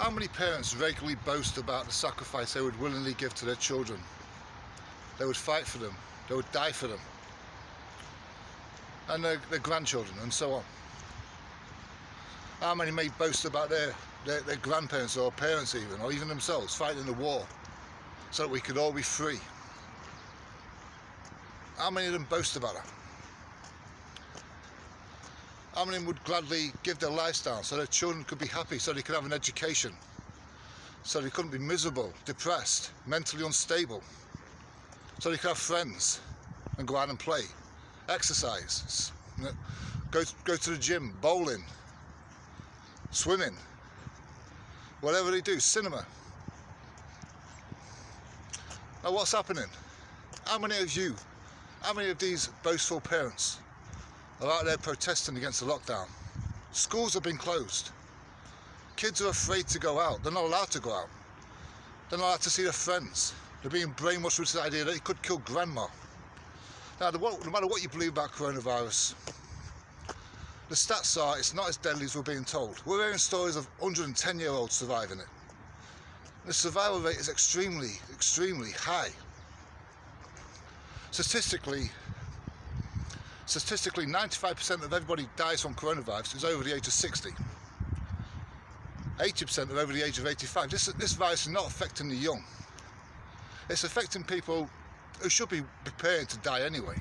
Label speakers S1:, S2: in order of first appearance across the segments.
S1: How many parents regularly boast about the sacrifice they would willingly give to their children? They would fight for them, they would die for them, and their grandchildren, and so on. How many may boast about their grandparents or parents even, or even themselves, fighting the war so that we could all be free? How many of them boast about that? How many of them would gladly give their lifestyle so their children could be happy, so they could have an education, so they couldn't be miserable, depressed, mentally unstable, so they could have friends and go out and play, exercise, go to the gym, bowling, swimming, whatever they do, cinema. Now what's happening? How many of these boastful parents are out there protesting against the lockdown? Schools have been closed. Kids are afraid to go out. They're not allowed to go out. They're not allowed to see their friends. They're being brainwashed with this idea that it could kill grandma. Now, no matter what you believe about coronavirus, the stats are it's not as deadly as we're being told. We're hearing stories of 110-year-olds surviving it. The survival rate is extremely, extremely high. Statistically, 95% of everybody who dies from coronavirus is over the age of 60. 80% are over the age of 85. This virus is not affecting the young. It's affecting people who should be prepared to die anyway.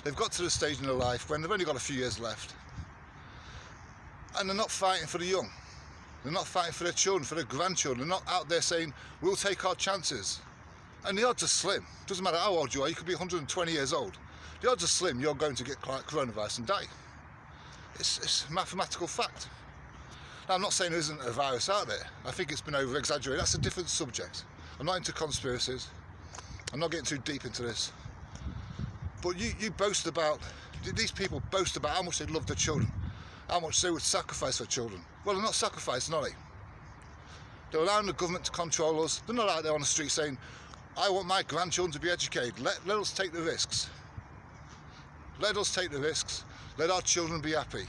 S1: They've got to the stage in their life when they've only got a few years left. And they're not fighting for the young. They're not fighting for their children, for their grandchildren. They're not out there saying, we'll take our chances. And the odds are slim. Doesn't matter how old you are, you could be 120 years old. The odds are slim you're going to get coronavirus and die. It's a mathematical fact. Now, I'm not saying there isn't a virus out there. I think it's been over-exaggerated. That's a different subject. I'm not into conspiracies. I'm not getting too deep into this. But you boast about, these people boast about how much they love their children, how much they would sacrifice for children. Well, they're not sacrificing, are they? They're allowing the government to control us. They're not out there on the street saying, I want my grandchildren to be educated. Let us take the risks. Let us take the risks. Let our children be happy.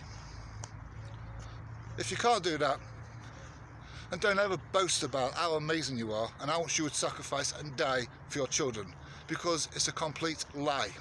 S1: If you can't do that, then don't ever boast about how amazing you are and how much you would sacrifice and die for your children, because it's a complete lie.